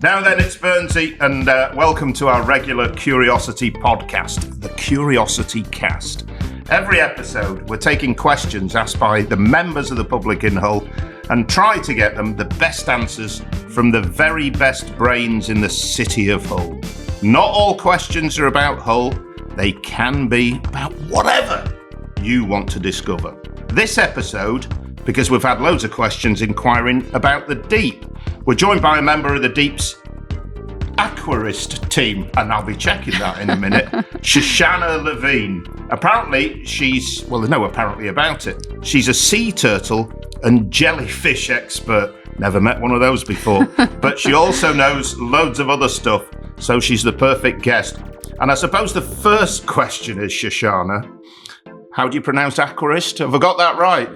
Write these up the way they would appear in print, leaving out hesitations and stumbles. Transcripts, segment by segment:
Now then, it's Burnsy, and welcome to our regular Curiosity podcast, the CuriosityCast. Every episode, we're taking questions asked by the members of the public in Hull and try to get them the best answers from the very best brains in the city of Hull. Not all questions are about Hull. They can be about whatever you want to discover. This episode, because we've had loads of questions inquiring about the deep, we're joined by a member of the Deep's Aquarist team, and I'll be checking that in a minute, Shoshana Levine. Apparently, there's no apparently about it. She's a sea turtle and jellyfish expert. Never met one of those before, but she also knows loads of other stuff, so she's the perfect guest. And I suppose the first question is, Shoshana, how do you pronounce aquarist? Have I got that right?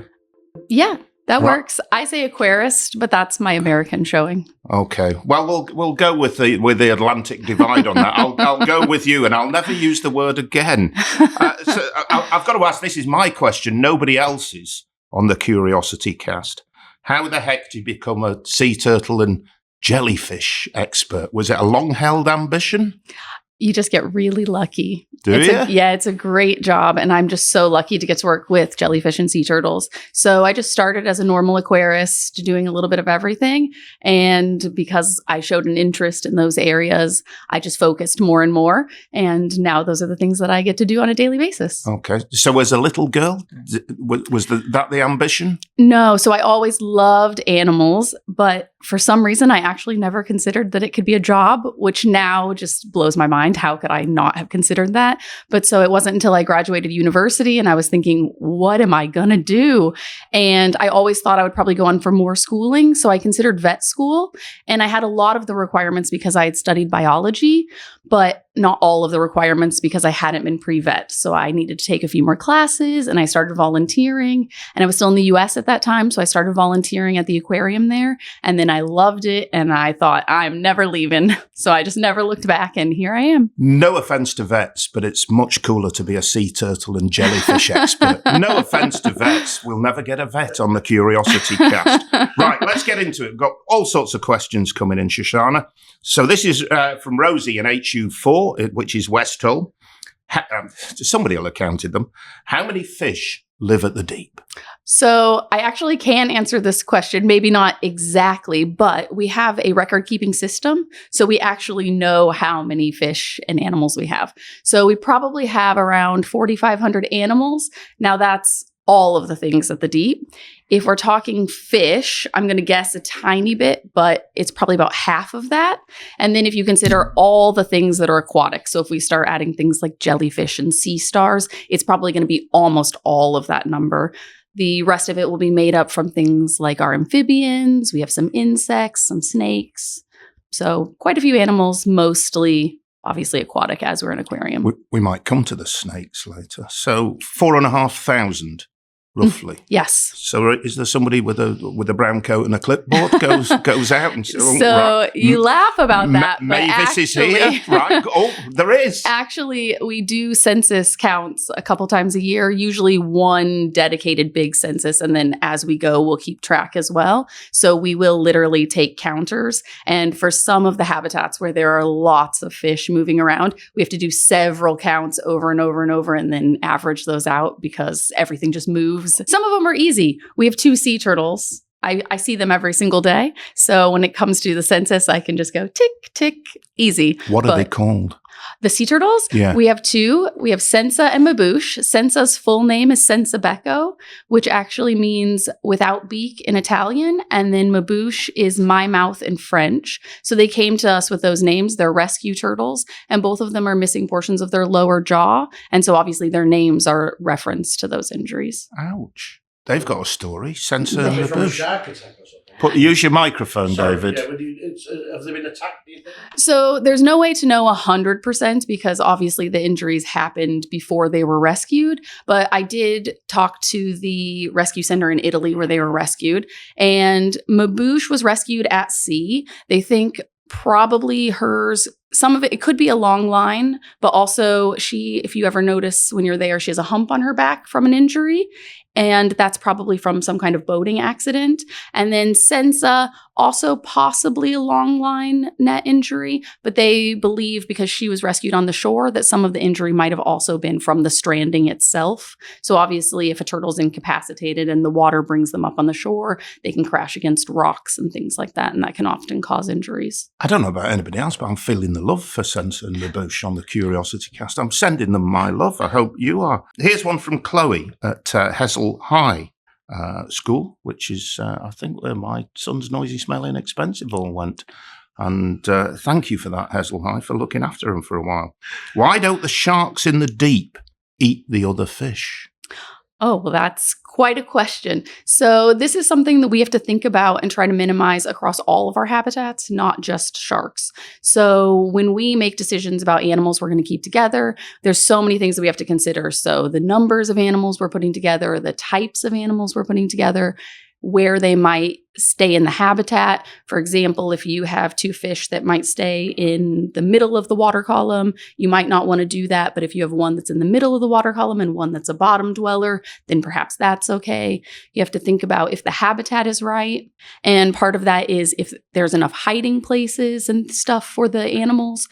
Yeah. That works. I say aquarist, but that's my American showing. Okay. Well, we'll go with the Atlantic divide on that. I'll go with you, and I'll never use the word again. So I've got to ask. This is my question. Nobody else's on the Curiosity Cast. How the heck do you become a sea turtle and jellyfish expert? Was it a long-held ambition? You just get really lucky. Do you? It's a great job. And I'm just so lucky to get to work with jellyfish and sea turtles. So I just started as a normal aquarist, doing a little bit of everything. And because I showed an interest in those areas, I just focused more and more. And now those are the things that I get to do on a daily basis. Okay. So as a little girl, was that the ambition? No. So I always loved animals. But for some reason, I actually never considered that it could be a job, which now just blows my mind. How could I not have considered that? But so it wasn't until I graduated university and I was thinking, what am I going to do? And I always thought I would probably go on for more schooling. So I considered vet school, and I had a lot of the requirements because I had studied biology, but not all of the requirements because I hadn't been pre-vet. So I needed to take a few more classes, and I started volunteering, and I was still in the US at that time. So I started volunteering at the aquarium there, and then I loved it. And I thought, I'm never leaving. So I just never looked back, and here I am. No offense to vets, but it's much cooler to be a sea turtle and jellyfish expert. No offense to vets. We'll never get a vet on the Curiosity Cast. Right, let's get into it. We've got all sorts of questions coming in, Shoshana. So this is from Rosie in HU4, which is West Hull. Somebody will have counted them. How many fish live at the deep? So I actually can answer this question, maybe not exactly, but we have a record-keeping system. So we actually know how many fish and animals we have. So we probably have around 4,500 animals. Now that's all of the things at the deep. If we're talking fish, I'm going to guess a tiny bit, but it's probably about half of that. And then if you consider all the things that are aquatic, so if we start adding things like jellyfish and sea stars, it's probably going to be almost all of that number. The rest of it will be made up from things like our amphibians. We have some insects, some snakes. So quite a few animals, mostly obviously aquatic as we're in an aquarium. We might come to the snakes later. So 4,500. Roughly. Yes. So is there somebody with a brown coat and a clipboard goes out and says, right. You laugh about that. Mavis is here. Right. Oh, there is. Actually, we do census counts a couple times a year, usually one dedicated big census. And then as we go, we'll keep track as well. So we will literally take counters. And for some of the habitats where there are lots of fish moving around, we have to do several counts over and over and over and then average those out because everything just moves. Some of them are easy. We have 2 sea turtles. I see them every single day. So when it comes to the census, I can just go tick, tick, easy. What are they called? The sea turtles? Yeah. We have 2. We have Sensa and Mabouche. Sensa's full name is Sensa Becco, which actually means without beak in Italian. And then Mabouche is my mouth in French. So they came to us with those names. They're rescue turtles, and both of them are missing portions of their lower jaw. And so obviously their names are referenced to those injuries. Ouch. They've got a story. Sensa and Mabouche. Use your microphone, David. Yeah, have they been attacked, do you think? So there's no way to know 100% because obviously the injuries happened before they were rescued. But I did talk to the rescue center in Italy where they were rescued. And Mabouche was rescued at sea. They think probably hers some of it could be a long line, but also if you ever notice when you're there, she has a hump on her back from an injury. And that's probably from some kind of boating accident. And then Sensa, also possibly a long line net injury, but they believe because she was rescued on the shore that some of the injury might have also been from the stranding itself. So obviously if a turtle's incapacitated and the water brings them up on the shore, they can crash against rocks and things like that. And that can often cause injuries. I don't know about anybody else, but I'm feeling the love for Sensa and Labouche on the CuriosityCast. I'm sending them my love. I hope you are. Here's one from Chloe at Hessel High School, which is, I think, where my son's noisy, smelling, expensive all went. And thank you for that, Hessel High, for looking after him for a while. Why don't the sharks in the deep eat the other fish? Oh, well, that's quite a question. So this is something that we have to think about and try to minimize across all of our habitats, not just sharks. So when we make decisions about animals we're going to keep together, there's so many things that we have to consider. So the numbers of animals we're putting together, the types of animals we're putting together, where they might stay in the habitat. For example, if you have two fish that might stay in the middle of the water column, you might not want to do that. But if you have one that's in the middle of the water column and one that's a bottom dweller, then perhaps that's okay. You have to think about if the habitat is right. And part of that is if there's enough hiding places and stuff for the animals.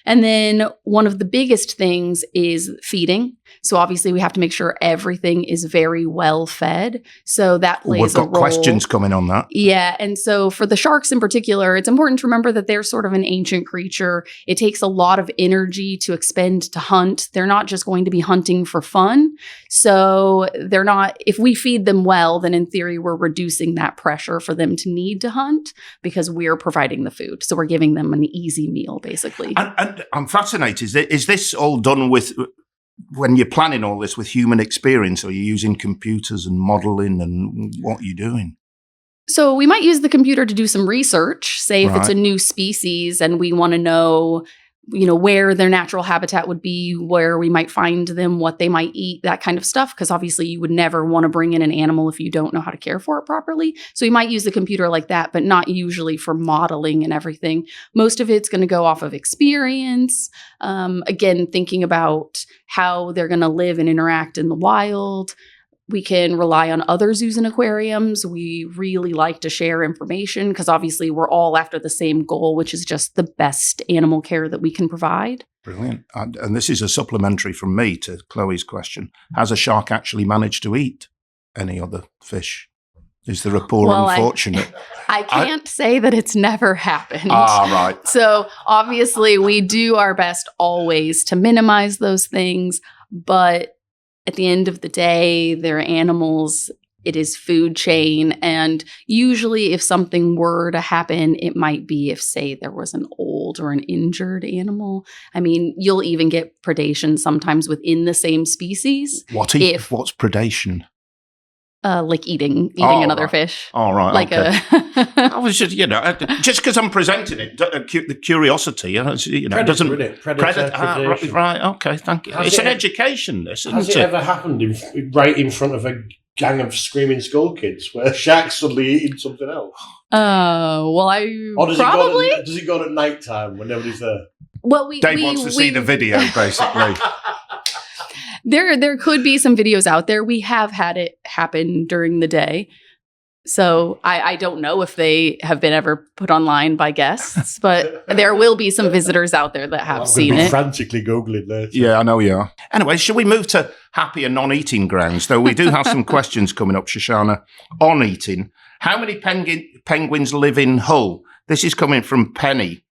And then one of the biggest things is feeding. So obviously we have to make sure everything is very well fed. So that plays a role. We've got questions coming on that. Yeah. And so for the sharks in particular, it's important to remember that they're sort of an ancient creature. It takes a lot of energy to expend to hunt. They're not just going to be hunting for fun. So they're not, if we feed them well, then in theory, we're reducing that pressure for them to need to hunt because we're providing the food. So we're giving them an easy meal, basically. And I'm fascinated. Is this all done with, when you're planning all this, with human experience, or are you using computers and modeling, and what are you doing? So we might use the computer to do some research, say if it's a new species and we want to know, where their natural habitat would be, where we might find them, what they might eat, that kind of stuff. Because obviously you would never want to bring in an animal if you don't know how to care for it properly. So you might use the computer like that, but not usually for modeling and everything. Most of it's going to go off of experience. Again, thinking about how they're going to live and interact in the wild. We can rely on other zoos and aquariums. We really like to share information because obviously we're all after the same goal, which is just the best animal care that we can provide. Brilliant. And this is a supplementary from me to Chloe's question. Has a shark actually managed to eat any other fish? Is there a poor unfortunate? I can't say that it's never happened. Right. So obviously we do our best always to minimize those things, but at the end of the day, they're animals. It is food chain. And usually if something were to happen, it might be if, say, there was an old or an injured animal. I mean, you'll even get predation sometimes within the same species. What's predation? Like eating another fish. All right. Like okay. I was just, just because I'm presenting it, the curiosity, Predator, doesn't. Predator. Right. Okay. Thank you. It's an education, this, isn't it? Has it ever happened right in front of a gang of screaming school kids where a shark's suddenly eating something else? Or does it go at night time when nobody's there? Well, Dave wants to see the video, basically. There could be some videos out there. We have had it happen during the day. So I don't know if they have been ever put online by guests, but there will be some visitors out there that have seen it. Frantically Googling this. Yeah, I know you are. Anyway, shall we move to happier non-eating grounds? Though we do have some questions coming up, Shoshana, on eating. How many penguins live in Hull? This is coming from Penny,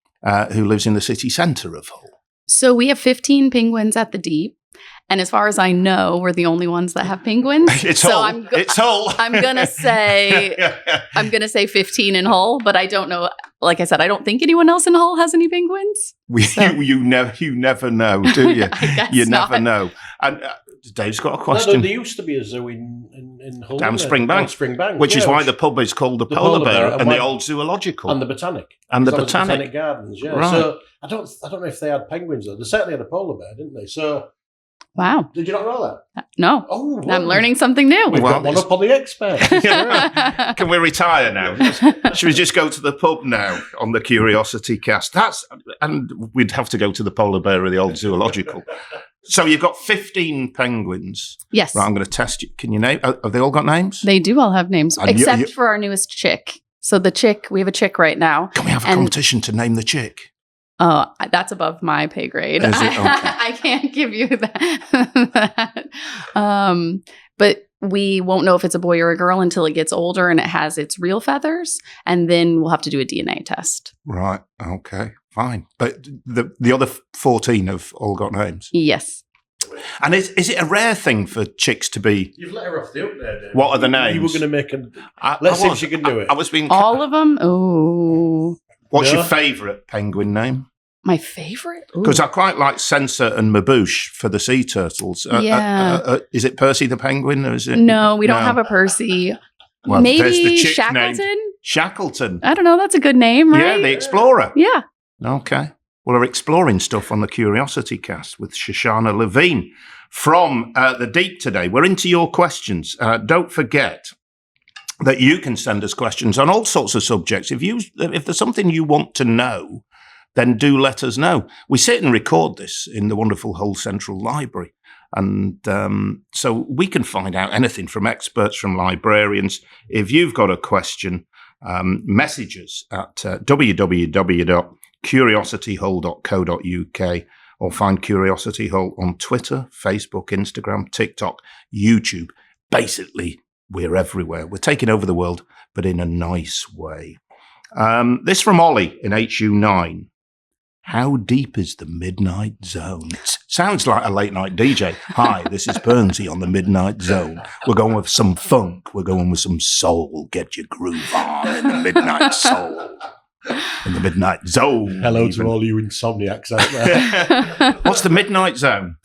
who lives in the city centre of Hull. So we have 15 penguins at the Deep. And as far as I know, we're the only ones that have penguins. It's Hull. It's Hull. I'm gonna say 15 in Hull, but I don't know. Like I said, I don't think anyone else in Hull has any penguins. You never know, do you? You never know. And Dave's got a question. No, there used to be a zoo in Hull. Down Springbank. Which is why the pub is called the Polar Bear and the old zoological. And the Botanic. And the Botanic Gardens, yeah. Right. So I don't know if they had penguins though. They certainly had a polar bear, didn't they? So Wow. Did you not know that? No. Oh, I'm learning something new. We've got one up on the expert. Can we retire now? Should we just go to the pub now on the Curiosity Cast? And we'd have to go to the polar bear of the old zoological. So you've got 15 penguins. Yes. Right, I'm going to test you. Can you name? Have they all got names? They do all have names, And except for our newest chick. So the chick, we have a chick right now. Can we have a competition to name the chick? Oh, that's above my pay grade. Is it? Okay. I can't give you that. But we won't know if it's a boy or a girl until it gets older and it has its real feathers. And then we'll have to do a DNA test. Right. Okay. Fine. But the other 14 have all got names. Yes. And is it a rare thing for chicks to be? You've let her off the hook there, Dave. What are the names? You were going to make Let's see if she can do it. I was being. All of them? Oh. What's your favourite penguin name? My favorite? Because I quite like Censor and Mabouche for the sea turtles. Is it Percy the penguin? Or is it? No, we don't have a Percy. Well, there's the maybe chick's Shackleton? name. Shackleton. I don't know. That's a good name, right? Yeah, the explorer. Yeah. Okay. Well, we're exploring stuff on the Curiosity Cast with Shoshana Levine from the deep today. We're into your questions. Don't forget that you can send us questions on all sorts of subjects. If there's something you want to know, then do let us know. We sit and record this in the wonderful Hull Central Library. And so we can find out anything from experts, from librarians. If you've got a question, message us at www.curiosityhull.co.uk or find Curiosity Hull on Twitter, Facebook, Instagram, TikTok, YouTube. Basically, we're everywhere. We're taking over the world, but in a nice way. This from Ollie in HU9. How deep is the Midnight Zone? It sounds like a late night DJ. Hi, this is Burnsy on the Midnight Zone. We're going with some funk. We're going with some soul. Get your groove on in the Midnight Soul. In the Midnight Zone. Hello to all you insomniacs out there. What's the Midnight Zone?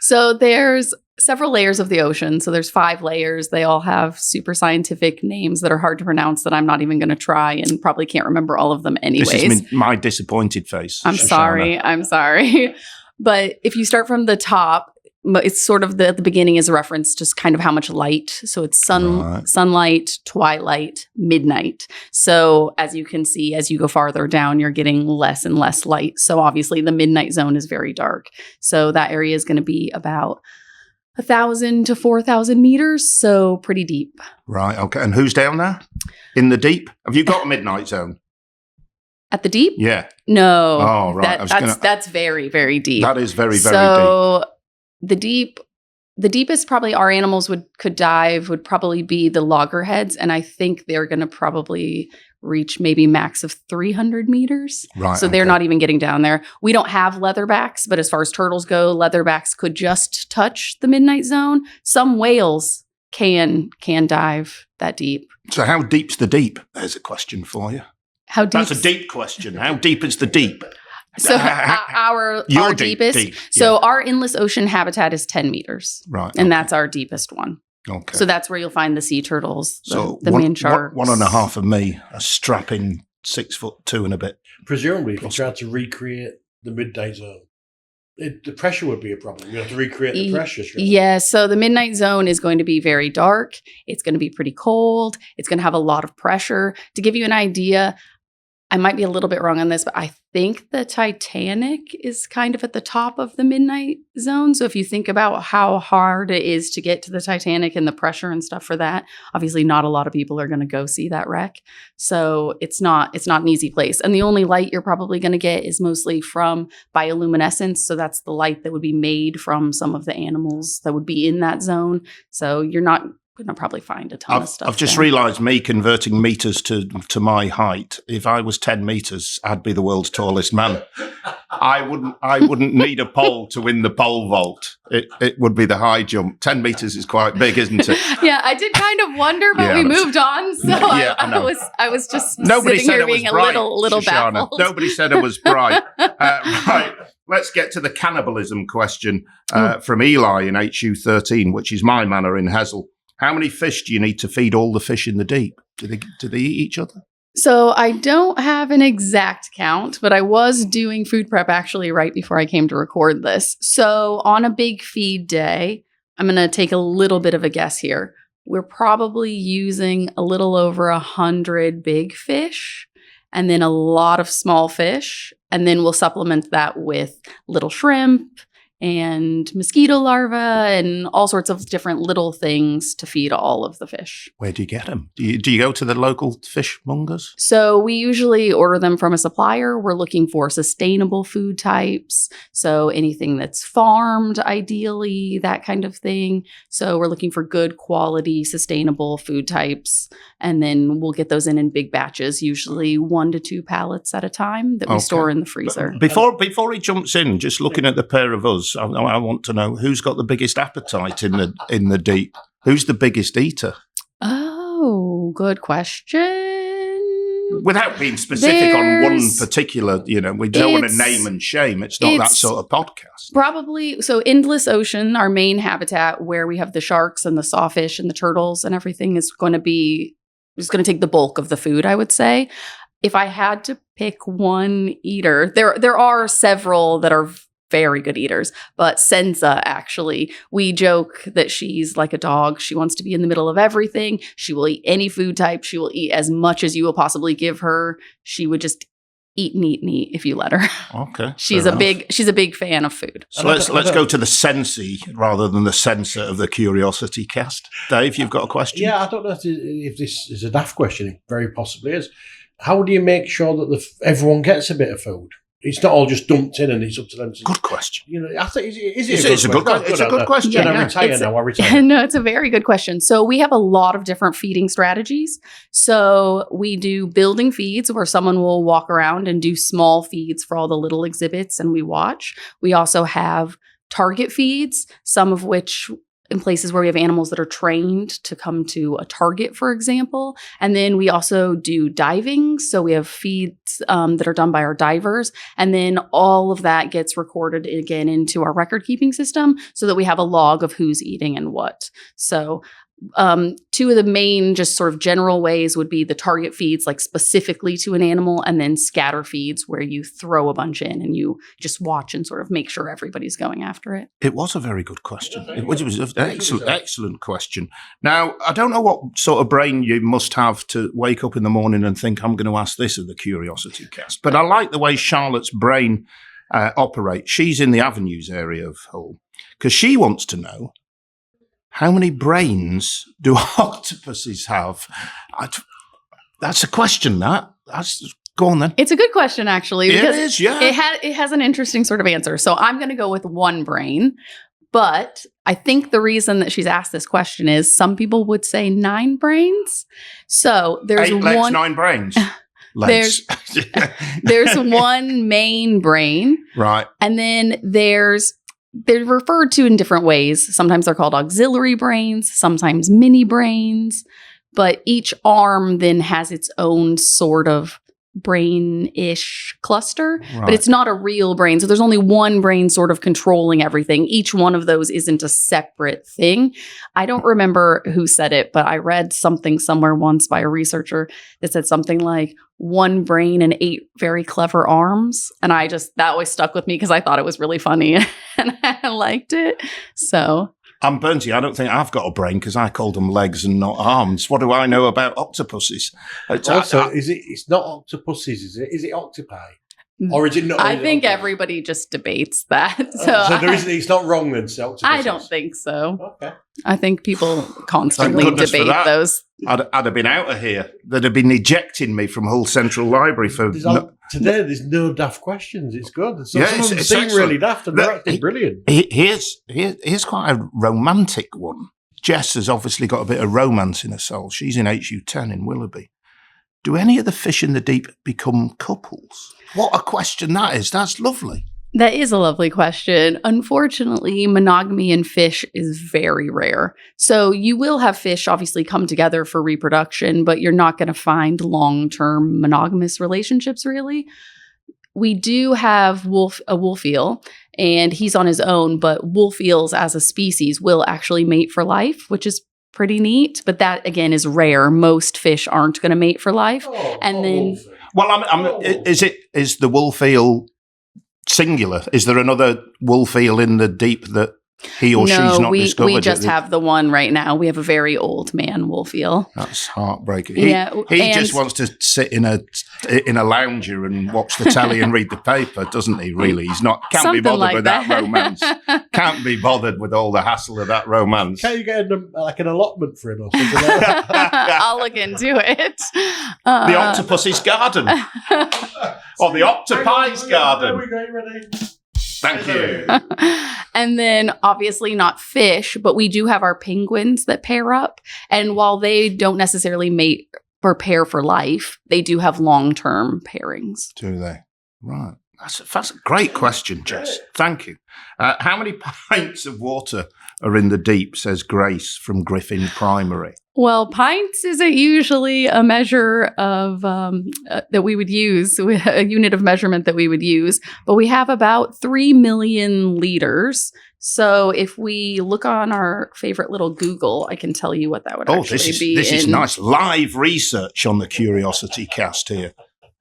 So there's several layers of the ocean. So there's 5 layers. They all have super scientific names that are hard to pronounce that I'm not even going to try and probably can't remember all of them anyways. This is my disappointed face. I'm sorry. But if you start from the top, it's sort of the beginning is a reference just kind of how much light. So it's sunlight, twilight, midnight. So as you can see, as you go farther down, you're getting less and less light. So obviously the midnight zone is very dark. So that area is going to be about 1,000 to 4,000 meters. So pretty deep. Right. Okay. And who's down there? In the deep? Have you got a midnight zone? At the deep? Yeah. No. Oh, right. That's very, very deep. That is very, very deep. So the deepest probably our animals could dive would probably be the loggerheads. And I think they're going to probably reach maybe max of 300 meters. Right. So they're not even getting down there. We don't have leatherbacks, but as far as turtles go, leatherbacks could just touch the midnight zone. Some whales can dive that deep. So how deep's the deep? There's a question for you. How deep? That's a deep question. How deep is the deep? So our deepest. Deep, yeah. So our endless ocean habitat is 10 meters. Right. And that's our deepest one. Okay. So that's where you'll find the sea turtles, the main sharks. 1.5 of me, a strapping 6'2" and a bit. Presumably, if you tried to recreate the midnight zone, the pressure would be a problem. You have to recreate the pressure. Yeah, so the midnight zone is going to be very dark. It's going to be pretty cold. It's going to have a lot of pressure. To give you an idea, I might be a little bit wrong on this, but I think the Titanic is kind of at the top of the midnight zone. So if you think about how hard it is to get to the Titanic and the pressure and stuff for that, obviously not a lot of people are going to go see that wreck. So it's not an easy place. And the only light you're probably going to get is mostly from bioluminescence. So that's the light that would be made from some of the animals that would be in that zone. So you're not going to probably find a ton of stuff. I've just realised me converting meters to my height. If I was 10 meters, I'd be the world's tallest man. I wouldn't need a pole to win the pole vault. It would be the high jump. 10 meters is quite big, isn't it? Yeah, I did kind of wonder, but we moved on. So I was just sitting here being a little baffled. Nobody said I was bright. Right. Let's get to the cannibalism question from Eli in HU13, which is my manor in Hessel. How many fish do you need to feed all the fish in the deep? Do they eat each other? So I don't have an exact count, but I was doing food prep actually right before I came to record this. So on a big feed day, I'm going to take a little bit of a guess here. We're probably using a little over 100 big fish and then a lot of small fish. And then we'll supplement that with little shrimp and mosquito larvae and all sorts of different little things to feed all of the fish. Where do you get them? Do you go to the local fishmongers? So we usually order them from a supplier. We're looking for sustainable food types. So anything that's farmed, ideally, that kind of thing. So we're looking for good quality, sustainable food types. And then we'll get those in big batches, usually 1 to 2 pallets at a time that we store in the freezer. Before he jumps in, just looking at the pair of us, I want to know who's got the biggest appetite in the deep. Who's the biggest eater? Oh, good question. Without being specific on one particular, we don't want to name and shame. It's not that sort of podcast. Probably. So Endless Ocean, our main habitat where we have the sharks and the sawfish and the turtles and everything is going to take the bulk of the food, I would say. If I had to pick one eater, there are several that are very good eaters, but Senza, actually, we joke that she's like a dog. She wants to be in the middle of everything. She will eat any food type. She will eat as much as you will possibly give her. She would just eat and eat and eat if you let her. Okay. She's a big fan of food. So let's go to the Sensi rather than the censor of the Curiosity Cast. Dave, you've got a question? Yeah, I don't know if this is a daft question. It very possibly is. How do you make sure that everyone gets a bit of food? It's not all just dumped in and it's up to them. Good question. I think it's a good question. Can I retire now? I retire. No, it's a very good question. So we have a lot of different feeding strategies. So we do building feeds where someone will walk around and do small feeds for all the little exhibits and we watch. We also have target feeds, some of which in places where we have animals that are trained to come to a target, for example. And then we also do diving. So we have feeds that are done by our divers. And then all of that gets recorded again into our record keeping system so that we have a log of who's eating and what. So two of the main just sort of general ways would be the target feeds, like specifically to an animal, and then scatter feeds where you throw a bunch in and you just watch and sort of make sure everybody's going after it. It was a very good question. It was an excellent question. Now, I don't know what sort of brain you must have to wake up in the morning and think, I'm going to ask this of the Curiosity Cast. But I like the way Charlotte's brain operates. She's in the Avenues area of Hull because she wants to know, how many brains do octopuses have? That's a question, go on then. It's a good question, actually. It is, yeah. It has an interesting sort of answer. So I'm going to go with 1 brain. But I think the reason that she's asked this question is some people would say 9 brains. So there's 8 legs, 9 brains. There's 1 main brain. Right. And then they're referred to in different ways. Sometimes they're called auxiliary brains, sometimes mini brains, but each arm then has its own sort of brain-ish cluster, but it's not a real brain. So there's only 1 brain sort of controlling everything. Each one of those isn't a separate thing. I don't remember who said it, but I read something somewhere once by a researcher that said something like 1 brain and 8 very clever arms. And that always stuck with me because I thought it was really funny and I liked it. So I'm Burnsy. I don't think I've got a brain because I called them legs and not arms. What do I know about octopuses? It's not octopuses, is it? Is it octopi? Or is it not? I think everybody just debates that. It's not wrong then, so octopuses. I don't think so. Okay. I think people constantly debate those. I'd have been out of here. They'd have been ejecting me from Hull Central Library for... Today, there's no daft questions. It's good. Some of them seem really daft and they're actually brilliant. Here's quite a romantic one. Jess has obviously got a bit of romance in her soul. She's in HU10 in Willoughby. Do any of the fish in the deep become couples? What a question that is. That's lovely. That is a lovely question. Unfortunately, monogamy in fish is very rare. So you will have fish obviously come together for reproduction, but you're not going to find long-term monogamous relationships really. We do have a wolf eel, and he's on his own, but wolf eels as a species will actually mate for life, which is pretty neat. But that, again, is rare. Most fish aren't going to mate for life. And then... Well, is the wolf eel singular? Is there another wolf eel in the deep that he or she's not discovered? We just have the one right now. We have a very old man wolf eel. That's heartbreaking. He just wants to sit in a lounger and watch the telly and read the paper, doesn't he? Really, can't be bothered with that romance. Can't be bothered with all the hassle of that romance. Can't you get an allotment for him or something like that? I'll look into it. The Octopus's Garden, or the Octopi's Garden. There we go. Ready? Thank you. And then obviously not fish, but we do have our penguins that pair up. And while they don't necessarily mate or pair for life, they do have long-term pairings. Do they? Right. That's a great question, Jess. Thank you. How many pints of water are in the deep, says Grace from Griffin Primary? Well, pints isn't usually a measure of that we would use, a unit of measurement that we would use, but we have about 3 million liters. So if we look on our favorite little Google, I can tell you what that would actually be. This is nice. Live research on the CuriosityCast here.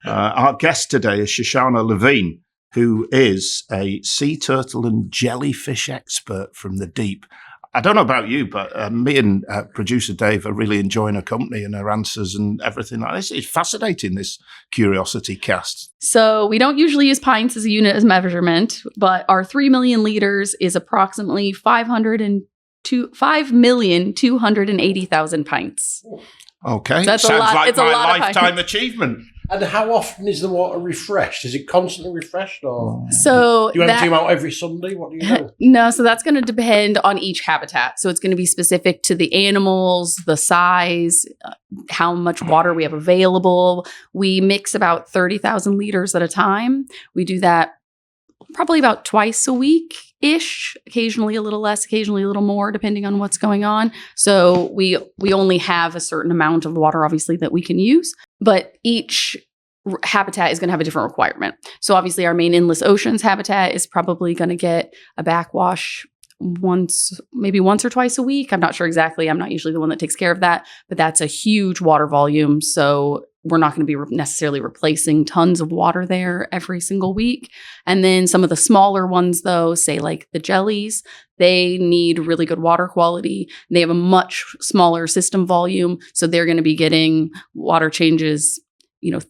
Our guest today is Shoshana Levine, who is a sea turtle and jellyfish expert from the deep. I don't know about you, but me and producer Dave are really enjoying her company and her answers and everything like this. It's fascinating, this CuriosityCast. So we don't usually use pints as a unit of measurement, but our 3 million liters is approximately 5,280,000 pints. Okay. That's Sounds a lot. like It's my a lot lifetime of achievement. And how often is the water refreshed? Is it constantly refreshed, or so do you empty them out every Sunday? What do you know? No, so that's going to depend on each habitat. So it's going to be specific to the animals, the size, how much water we have available. We mix about 30,000 liters at a time. We do that probably about twice a week-ish, occasionally a little less, occasionally a little more, depending on what's going on. So we only have a certain amount of water, obviously, that we can use, but each habitat is going to have a different requirement. So obviously our main endless oceans habitat is probably going to get a backwash maybe once or twice a week. I'm not sure exactly. I'm not usually the one that takes care of that, but that's a huge water volume. So we're not going to be necessarily replacing tons of water there every single week. And then some of the smaller ones, though, say like the jellies, they need really good water quality. They have a much smaller system volume. So they're going to be getting water changes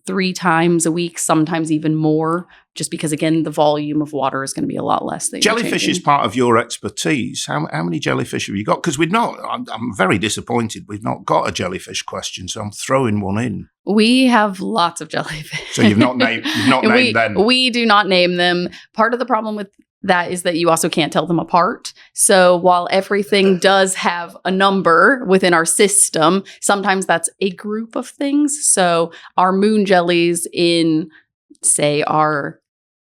3 times a week, sometimes even more, just because, again, the volume of water is going to be a lot less. Jellyfish is part of your expertise. How many jellyfish have you got? Because I'm very disappointed we've not got a jellyfish question, so I'm throwing one in. We have lots of jellyfish. So you've not named them? We do not name them. Part of the problem with that is that you also can't tell them apart. So while everything does have a number within our system, sometimes that's a group of things. So our moon jellies in, say, our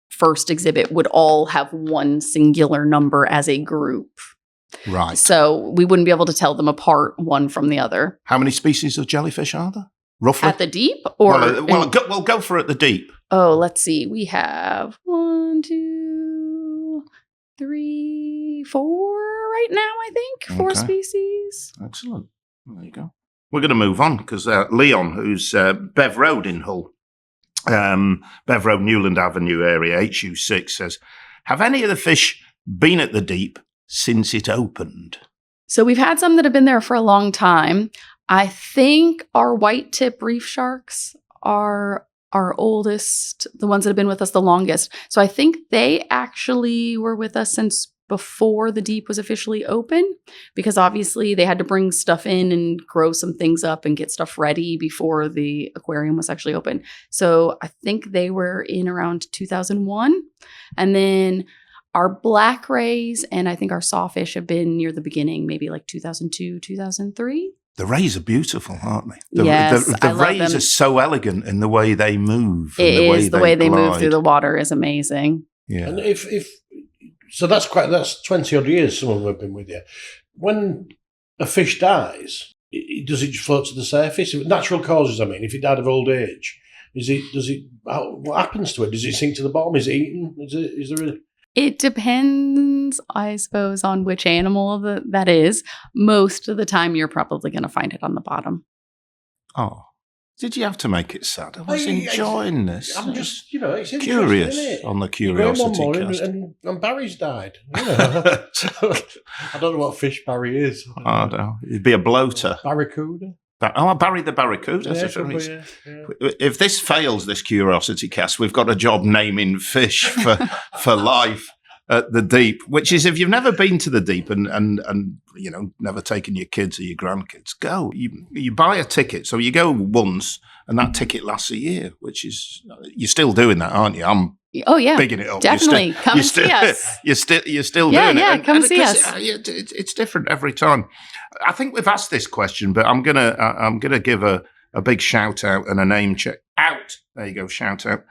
first exhibit would all have one singular number as a group. Right. So we wouldn't be able to tell them apart one from the other. How many species of jellyfish are there, roughly? At the deep? Or we'll go for at the deep. Oh, let's see. We have 1, 2, 3, 4 right now, I think. 4 species. Excellent. There you go. We're going to move on because Leon, who's Bev Road in Hull, Bev Road, Newland Avenue area, HU6, says, have any of the fish been at the deep since it opened? So we've had some that have been there for a long time. I think our white tip reef sharks are our oldest, the ones that have been with us the longest. So I think they actually were with us since before the deep was officially open, because obviously they had to bring stuff in and grow some things up and get stuff ready before the aquarium was actually open. So I think they were in around 2001. And then our black rays and I think our sawfish have been near the beginning, maybe like 2002, 2003. The rays are beautiful, aren't they? Yes, the rays are so elegant in the way they move. The way they move through the water is amazing. Yeah. And if so, that's 20 odd years. Some of them have been with you. When a fish dies, does it just float to the surface? Natural causes, I mean. If it died of old age, what happens to it? Does it sink to the bottom? Is it eaten? Is there It depends, I suppose, on which animal that is. Most of the time, you're probably going to find it on the bottom. Oh. Did you have to make it sad? I was enjoying this. I'm just, it's curious isn't it? on the CuriosityCast. Cast. And Barry's died. So, I don't know what fish Barry is. I don't know. It'd be a bloater. Barracuda? Barry the Barracuda. If this fails, this CuriosityCast, we've got a job naming fish for life at the deep, which is if you've never been to the deep and never taken your kids or your grandkids, go. You buy a ticket. So you go once and that ticket lasts a year, which is, you're still doing that, aren't you? Oh, yeah. Bigging it up. Definitely. Come and see us. You're still doing it. Yeah, come see us. It's different every time. I think we've asked this question, but I'm gonna give a big shout out and a name check out. There you go, shout out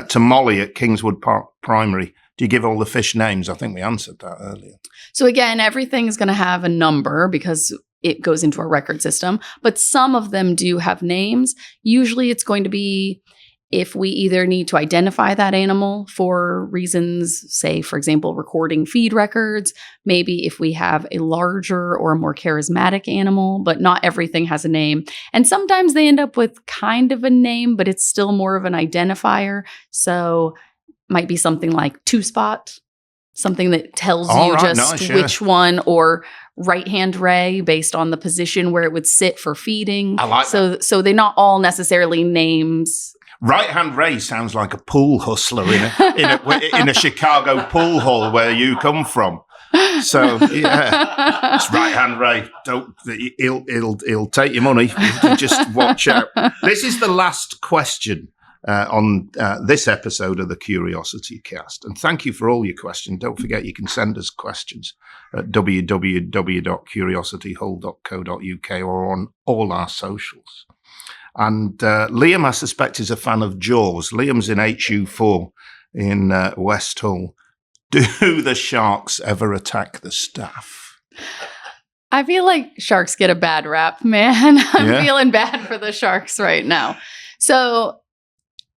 to Molly at Kingswood Park Primary. Do you give all the fish names? I think we answered that earlier. So again, everything's going to have a number because it goes into a record system, but some of them do have names. Usually it's going to be if we either need to identify that animal for reasons, say, for example, recording feed records, maybe if we have a larger or a more charismatic animal, but not everything has a name. And sometimes they end up with kind of a name, but it's still more of an identifier. So might be something like two spot, something that tells you which one, or right hand ray based on the position where it would sit for feeding. I like that. So they're not all necessarily names. Right hand ray sounds like a pool hustler in a Chicago pool hall where you come from. So yeah, it's right hand ray. He'll take your money. Just watch out. This is the last question on this episode of the CuriosityCast. And thank you for all your questions. Don't forget you can send us questions at www.curiosityhull.co.uk or on all our socials. And Liam, I suspect, is a fan of Jaws. Liam's in HU4 in West Hull. Do the sharks ever attack the staff? I feel like sharks get a bad rap, man. I'm feeling bad for the sharks right now. So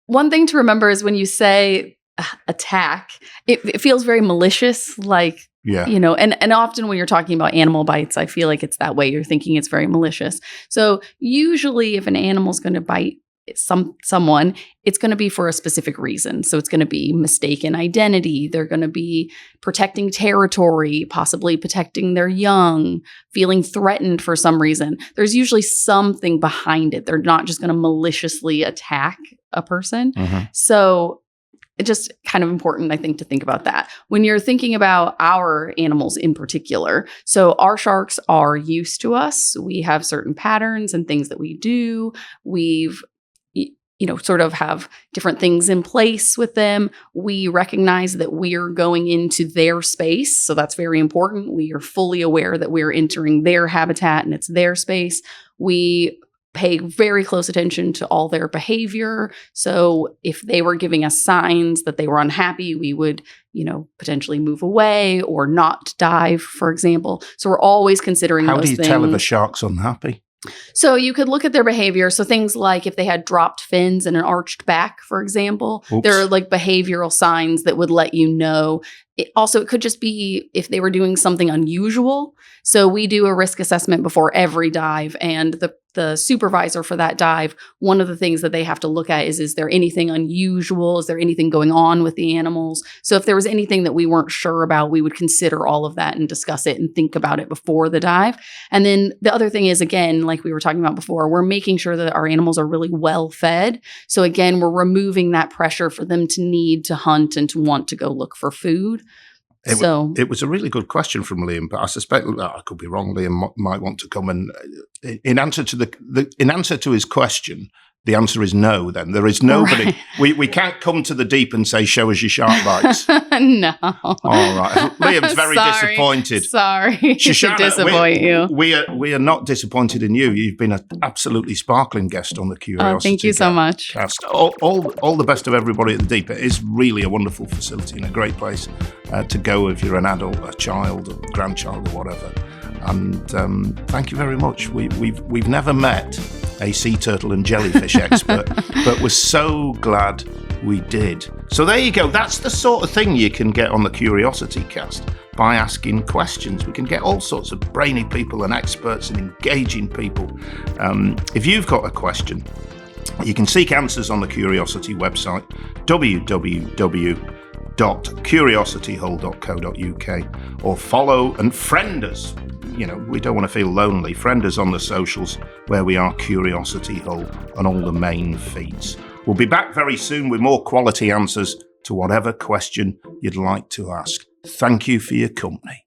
one thing to remember is when you say attack, it feels very malicious, like, and often when you're talking about animal bites, I feel like it's that way. You're thinking it's very malicious. So usually if an animal's going to bite someone, it's going to be for a specific reason. So it's going to be mistaken identity. They're going to be protecting territory, possibly protecting their young, feeling threatened for some reason. There's usually something behind it. They're not just going to maliciously attack a person. Mm-hmm. So it's just kind of important, I think, to think about that when you're thinking about our animals in particular. So our sharks are used to us. We have certain patterns and things that we do. We've sort of have different things in place with them. We recognize that we're going into their space. So that's very important. We are fully aware that we're entering their habitat and it's their space. We pay very close attention to all their behavior. So if they were giving us signs that they were unhappy, we would, potentially move away or not dive, for example. So we're always considering those things. How do you tell if a shark's unhappy? So you could look at their behavior. So things like if they had dropped fins and an arched back, for example, there are like behavioral signs that would let you know. It could just be if they were doing something unusual. So we do a risk assessment before every dive, and the supervisor for that dive, one of the things that they have to look at is there anything unusual? Is there anything going on with the animals? So if there was anything that we weren't sure about, we would consider all of that and discuss it and think about it before the dive. And then the other thing is, again, like we were talking about before, we're making sure that our animals are really well fed. So again, we're removing that pressure for them to need to hunt and to want to go look for food. It was a really good question from Liam, but I suspect I could be wrong. Liam might want to come and, in answer to his question, the answer is no. Then there is nobody. Right. We can't come to the deep and say, "Show us your shark bites." No. All right. Liam's very disappointed. Sorry Shoshana, to disappoint you. We are not disappointed in you. You've been an absolutely sparkling guest on the Curiosity. Thank you so much. Cast. All the best of everybody at the deep. It is really a wonderful facility and a great place to go if you're an adult, a child, a grandchild, or whatever. And thank you very much. We've never met a sea turtle and jellyfish expert, but we're so glad we did. So there you go. That's the sort of thing you can get on the CuriosityCast by asking questions. We can get all sorts of brainy people and experts and engaging people. If you've got a question, you can seek answers on the Curiosity website, www.curiosityhull.co.uk, or follow and friend us. We don't want to feel lonely. Friend us on the socials where we are Curiosity Hull on all the main feeds. We'll be back very soon with more quality answers to whatever question you'd like to ask. Thank you for your company.